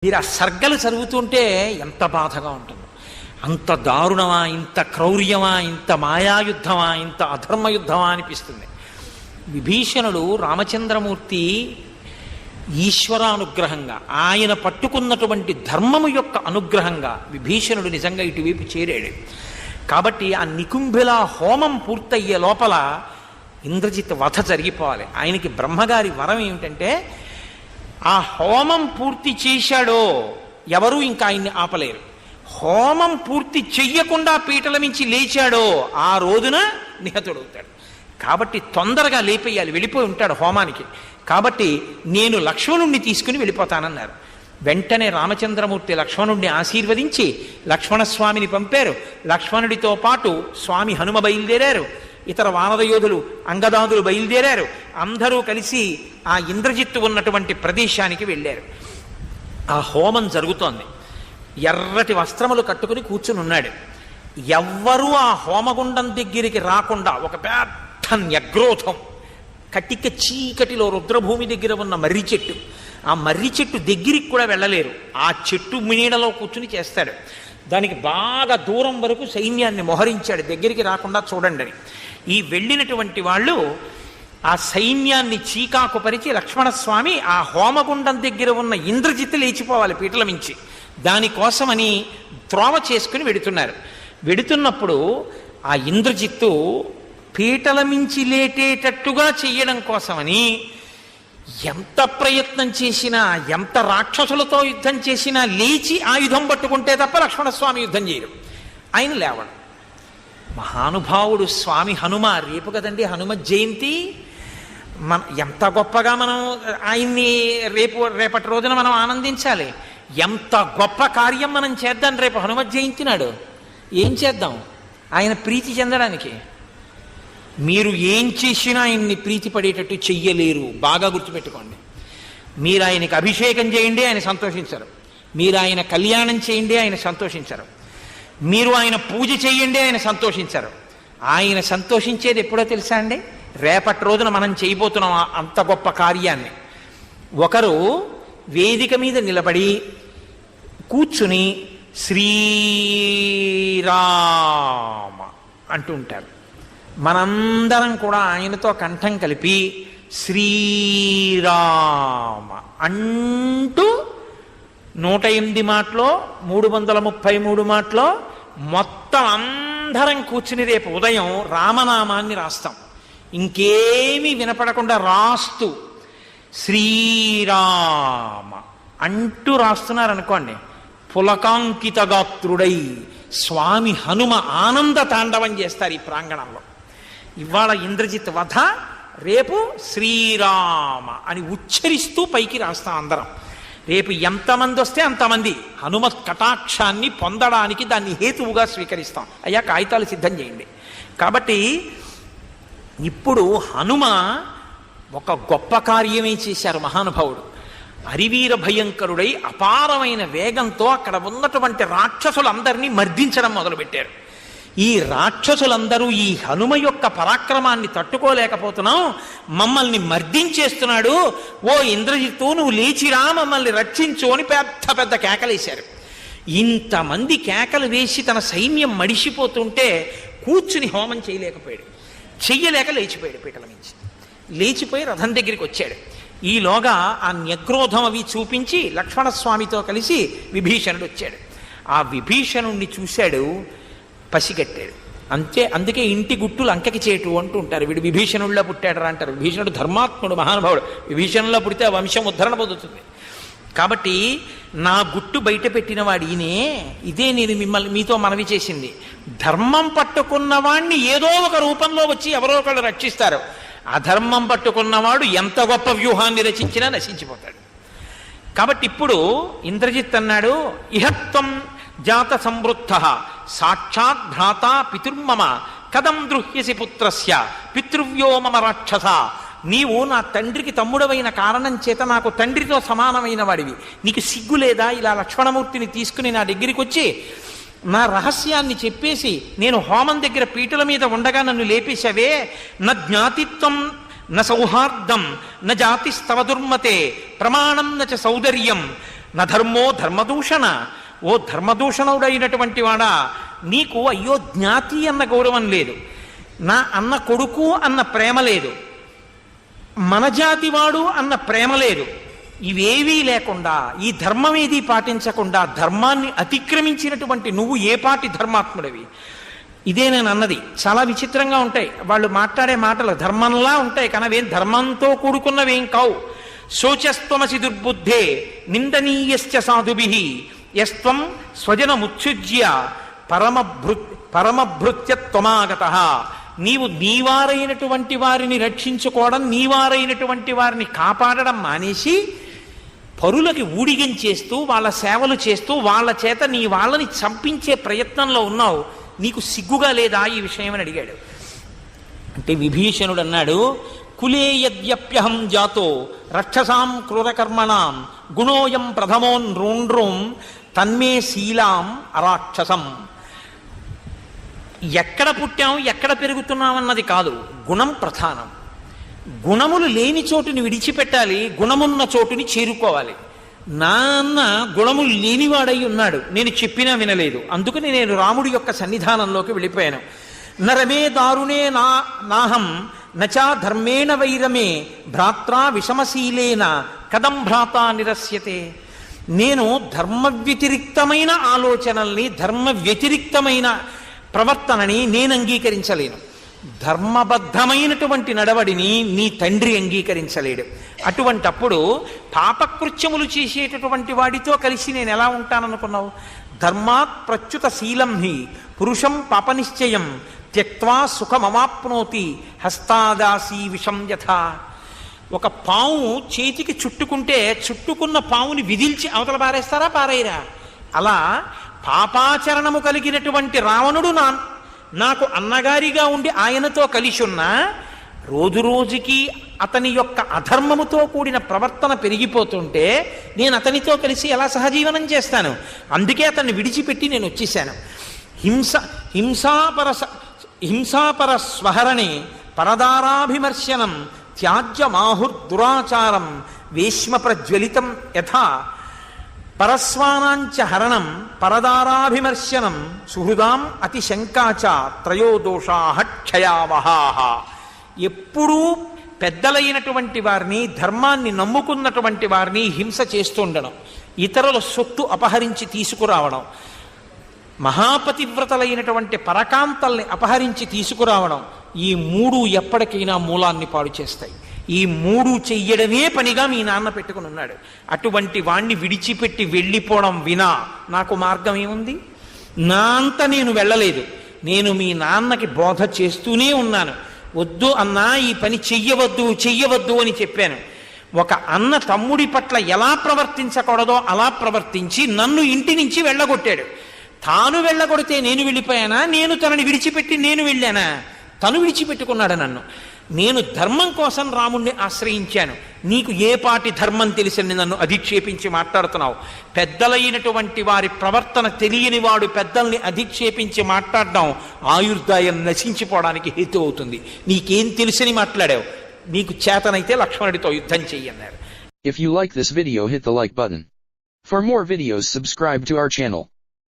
మీరు ఆ సర్గలు చదువుతుంటే ఎంత బాధగా ఉంటుందో. అంత దారుణమా, ఇంత క్రౌర్యమా, ఇంత మాయాయుద్ధమా, ఇంత అధర్మయుద్ధమా అనిపిస్తుంది. విభీషణుడు రామచంద్రమూర్తి ఈశ్వరానుగ్రహంగా, ఆయన పట్టుకున్నటువంటి ధర్మము యొక్క అనుగ్రహంగా విభీషణుడు నిజంగా ఇటువైపు చేరాడు. కాబట్టి ఆ నికుంభిల హోమం పూర్తయ్యే లోపల ఇంద్రజిత్ వధ జరిగిపోవాలి. ఆయనకి బ్రహ్మగారి వరం ఏమిటంటే, ఆ హోమం పూర్తి చేశాడో ఎవరూ ఇంకా ఆయన్ని ఆపలేరు. హోమం పూర్తి చెయ్యకుండా పీటల మించి లేచాడో ఆ రోజున నిహతుడవుతాడు. కాబట్టి తొందరగా లేపేయాలి, వెళ్ళిపోయి ఉంటాడు హోమానికి. కాబట్టి నేను లక్ష్మణుణ్ణి తీసుకుని వెళ్ళిపోతానన్నారు. వెంటనే రామచంద్రమూర్తి లక్ష్మణుణ్ణి ఆశీర్వదించి లక్ష్మణస్వామిని పంపారు. లక్ష్మణుడితో పాటు స్వామి హనుమ బయలుదేరారు. ఇతర వానర యోధులు అంగదాదులు బయలుదేరారు. అందరూ కలిసి ఆ ఇంద్రజిత్తు ఉన్నటువంటి ప్రదేశానికి వెళ్ళారు. ఆ హోమం జరుగుతోంది. ఎర్రటి వస్త్రములు కట్టుకుని కూర్చుని ఉన్నాడు. ఎవ్వరూ ఆ హోమగుండం దగ్గరికి రాకుండా ఒక పెద్ద న్యగ్రోధం, కటిక చీకటిలో రుద్రభూమి దగ్గర ఉన్న మర్రి చెట్టు, ఆ మర్రి చెట్టు దగ్గరికి కూడా వెళ్ళలేరు. ఆ చెట్టు నీడలో కూర్చుని చేస్తాడు. దానికి బాగా దూరం వరకు సైన్యాన్ని మోహరించాడు, దగ్గరికి రాకుండా చూడండి అని. ఈ వెళ్ళినటువంటి వాళ్ళు ఆ సైన్యాన్ని చీకాకు పరిచి లక్ష్మణస్వామి ఆ హోమగుండం దగ్గర ఉన్న ఇంద్రజిత్తు లేచిపోవాలి పీటల మించి. దానికోసమని త్రోవ చేసుకుని వెడుతున్నారు. వెడుతున్నప్పుడు ఆ ఇంద్రజిత్తు పీటల మించి లేటేటట్టుగా చెయ్యడం కోసమని ఎంత ప్రయత్నం చేసినా, ఎంత రాక్షసులతో యుద్ధం చేసినా లేచి ఆయుధం పట్టుకుంటే తప్ప లక్ష్మణస్వామి యుద్ధం చేయరు. ఆయన లేవడం. మహానుభావుడు స్వామి హనుమ. రేపు కదండి హనుమ జయంతి. ఎంత గొప్పగా మనం ఆయన్ని రేపటి రోజున మనం ఆనందించాలి. ఎంత గొప్ప కార్యం మనం చేద్దాం రేపు హనుమ జయంతి నాడు. ఏం చేద్దాం ఆయన ప్రీతి చెందడానికి? మీరు ఏం చేసినా ఆయన్ని ప్రీతి పడేటట్టు చెయ్యలేరు. బాగా గుర్తుపెట్టుకోండి. మీరు ఆయనకి అభిషేకం చేయండి, ఆయన సంతోషించరు. మీరు ఆయన కళ్యాణం చేయండి, ఆయన సంతోషించరు. మీరు ఆయన పూజ చేయండి, ఆయన సంతోషించరు. ఆయన సంతోషించేది ఎప్పుడో తెలుసా అండి? రేపటి రోజున మనం చేయబోతున్నాం అంత గొప్ప కార్యాన్ని. ఒకరు వేదిక మీద నిలబడి కూర్చుని శ్రీరామ అంటూ ఉంటారు. మనందరం కూడా ఆయనతో కంఠం కలిపి శ్రీరామ అంటూ 108 మాటలో 333 మాటలో మొత్తం అందరం కూర్చుని రేపు ఉదయం రామనామాన్ని రాస్తాం. ఇంకేమీ వినపడకుండా రాస్తూ శ్రీరామ అంటూ రాస్తున్నారనుకోండి, పులకాంకిత గాత్రుడై స్వామి హనుమ ఆనంద తాండవం చేస్తారు ఈ ప్రాంగణంలో. ఇవాళ ఇంద్రజిత్ వధ, రేపు శ్రీరామ అని ఉచ్చరిస్తూ పైకి రాస్తాం అందరం. రేపు ఎంతమంది వస్తే అంతమంది హనుమ కటాక్షాన్ని పొందడానికి దాన్ని హేతువుగా స్వీకరిస్తాం. అయ్యా కాగితాలు సిద్ధం చేయండి. కాబట్టి ఇప్పుడు హనుమ ఒక గొప్ప కార్యమే చేశారు మహానుభావుడు. హరివీర భయంకరుడై అపారమైన వేగంతో అక్కడ ఉన్నటువంటి రాక్షసులందరినీ మర్దించడం మొదలుపెట్టారు. ఈ రాక్షసులందరూ ఈ హనుమ యొక్క పరాక్రమాన్ని తట్టుకోలేకపోతున్నాం, మమ్మల్ని మర్దించేస్తున్నాడు, ఓ ఇంద్రజిత్తు నువ్వు లేచిరా మమ్మల్ని రక్షించు అని పెద్ద పెద్ద కేకలేశారు. ఇంతమంది కేకలు వేసి తన సైన్యం మడిసిపోతుంటే కూర్చుని హోమం చెయ్యలేక లేచిపోయాడు పీటల నుంచి. లేచిపోయి రథం దగ్గరికి వచ్చాడు. ఈలోగా ఆ న్యగ్రోధం అవి చూపించి లక్ష్మణస్వామితో కలిసి విభీషణుడు వచ్చాడు. ఆ విభీషణుణ్ణి చూశాడు, పసిగట్టాడు. అందుకే ఇంటి గుట్టులు అంకెకి చేటు అంటూ ఉంటారు. వీడు విభీషణుడిలో పుట్టాడరా అంటారు. విభీషణుడు ధర్మాత్ముడు, మహానుభావుడు. విభీషణుల్లో పుడితే ఆ వంశం ఉద్ధరణ పొందుతుంది. కాబట్టి నా గుట్టు బయట పెట్టిన వాడు ఈయనే. ఇదే నేను మీతో మనవి చేసింది. ధర్మం పట్టుకున్నవాణ్ణి ఏదో ఒక రూపంలో వచ్చి ఎవరో ఒకళ్ళు రక్షిస్తారు. అధర్మం పట్టుకున్నవాడు ఎంత గొప్ప వ్యూహాన్ని రచించినా నశించిపోతాడు. కాబట్టి ఇప్పుడు ఇంద్రజిత్ అన్నాడు, ఇహత్వం జాత సంవృద్ధ సాక్షాత్ భ్రాత పితుర్మమ కథం దృహ్యసి పుత్రస్య పితృవ్యో మమ రాక్షస. నీవు నా తండ్రికి తమ్ముడవైన కారణం చేత నాకు తండ్రితో సమానమైన వాడివి. నీకు సిగ్గు లేదా? ఇలా లక్ష్మణమూర్తిని తీసుకుని నా దగ్గరికి వచ్చి నా రహస్యాన్ని చెప్పేసి నేను హోమం దగ్గర పీటల మీద ఉండగా నన్ను లేపేశావే. న జ్ఞాతిత్వం న సౌహార్దం న జాతిస్తవ దుర్మతే ప్రమాణం న చ సౌదర్యం నధర్మో ధర్మదూషణ, ఓ ధర్మదూషణుడైనటువంటి వాడా, నీకు అయ్యో జ్ఞాతి అన్న గౌరవం లేదు, నా అన్న కొడుకు అన్న ప్రేమ లేదు, మన జాతివాడు అన్న ప్రేమ లేదు. ఇవేవీ లేకుండా, ఈ ధర్మం ఏది పాటించకుండా ధర్మాన్ని అతిక్రమించినటువంటి నువ్వు ఏ పాటి ధర్మాత్ముడివి? ఇదే నేను అన్నది. చాలా విచిత్రంగా ఉంటాయి వాళ్ళు మాట్లాడే మాటలు, ధర్మంలా ఉంటాయి కానీ అవేం ధర్మంతో కూడుకున్నవేం కావు. శోచస్త్వమసి దుర్బుద్ధే నిందనీయశ్చ సాధుభిః యస్త్వం స్వజనముత్సృజ్య పరమభృత్యత్వమాగతః. నీవు నీవారైనటువంటి వారిని రక్షించుకోవడం, నీవారైనటువంటి వారిని కాపాడడం మానేసి పరులకి ఊడిగం చేస్తూ వాళ్ళ సేవలు చేస్తూ వాళ్ళ చేత నీ వాళ్ళని చంపించే ప్రయత్నంలో ఉన్నావు. నీకు సిగ్గుగా లేదా ఈ విషయం అని అడిగాడు. అంటే విభీషణుడు అన్నాడు, కులే యద్యప్యహం జాతో రక్షసాం క్రూరకర్మణాం గుణోయం ప్రథమో నృణ్ణ్రుం తన్మే శీలాం అరాక్షసం. ఎక్కడ పుట్టాం ఎక్కడ పెరుగుతున్నామన్నది కాదు, గుణం ప్రధానం. గుణములు లేని చోటుని విడిచిపెట్టాలి, గుణమున్న చోటుని చేరుకోవాలి. నాన్న గుణములు లేనివాడై ఉన్నాడు, నేను చెప్పినా వినలేదు, అందుకని నేను రాముడి యొక్క సన్నిధానంలోకి వెళ్ళిపోయాను. నరమే దారుణే నాహం నచా ధర్మేణ వైరమే భ్రాత్రా విషమశీలేన కదం భ్రాత నిరస్యతే. నేను ధర్మ వ్యతిరిక్తమైన ఆలోచనల్ని, ధర్మ వ్యతిరిక్తమైన ప్రవర్తనని నేను అంగీకరించలేను. ధర్మబద్ధమైనటువంటి నడవడిని నీ తండ్రి అంగీకరించలేడు. అటువంటప్పుడు పాపకృత్యములు చేసేటటువంటి వాడితో కలిసి నేను ఎలా ఉంటాననుకున్నావు? ధర్మాత్ ప్రచ్యుత శీలం హి పురుషం పాపనిశ్చయం త్యక్వా సుఖమవాప్నోతి హస్తాదాసీ విషం యథా. ఒక పాము చేతికి చుట్టుకుంటే చుట్టుకున్న పాముని విదిల్చి అవతల పారేస్తారా? పారేయరా? అలా పాపాచరణము కలిగినటువంటి రావణుడు నాకు అన్నగారిగా ఉండి ఆయనతో కలిసి ఉన్నా రోజు రోజుకి అతని యొక్క అధర్మముతో కూడిన ప్రవర్తన పెరిగిపోతుంటే నేను అతనితో కలిసి ఎలా సహజీవనం చేస్తాను? అందుకే అతన్ని విడిచిపెట్టి నేను వచ్చేసాను. హింసాపర స్వహరణే పరదారాభిమర్శనం త్యాజ్య మాహుర్దురాచారం వేశ్మ ప్రజ్వలితం యథా పరస్వానాంచ హరణం పరదారాభిమర్శనం సుహృదాం అతిశంకాచ త్రయోదోషాః క్షయావహాః. ఎప్పుడూ పెద్దలైనటువంటి వారిని, ధర్మాన్ని నమ్ముకున్నటువంటి వారిని హింస చేస్తుండడం, ఇతరుల సొత్తు అపహరించి తీసుకురావడం, మహాపతివ్రతలైనటువంటి పరకాంతల్ని అపహరించి తీసుకురావడం, ఈ మూడు ఎప్పటికైనా మూలాన్ని పాడు చేస్తాయి. ఈ మూడు చెయ్యడమే పనిగా మీ నాన్న పెట్టుకుని ఉన్నాడు. అటువంటి వాణ్ణి విడిచిపెట్టి వెళ్ళిపోవడం వినా నాకు మార్గం ఏముంది? నా అంత నేను వెళ్ళలేదు. నేను మీ నాన్నకి బోధ చేస్తూనే ఉన్నాను. వద్దు అన్నా, ఈ పని చెయ్యవద్దు అని చెప్పాను. ఒక అన్న తమ్ముడి పట్ల ఎలా ప్రవర్తించకూడదో అలా ప్రవర్తించి నన్ను ఇంటి నుంచి వెళ్ళగొట్టాడు. తాను వెళ్ళగొడితే నేను వెళ్ళిపోయానా? నేను తనని విడిచిపెట్టి నేను వెళ్ళానా? తను విడిచిపెట్టుకున్నాడు నన్ను. నేను ధర్మం కోసం రాముణ్ణి ఆశ్రయించాను. నీకు ఏ పాటి ధర్మం తెలిసని నన్ను అధిక్షేపించి మాట్లాడుతున్నావు? పెద్దలైనటువంటి వారి ప్రవర్తన తెలియని వాడు పెద్దల్ని అధిక్షేపించి మాట్లాడడం ఆయుర్దాయం నశించిపోవడానికి హేతు అవుతుంది. నీకేం తెలిసని మాట్లాడావు? నీకు చేతనైతే లక్ష్మణుడితో యుద్ధం చెయ్యన్నారు. If you like this video, hit the like button. For more videos, subscribe to our channel.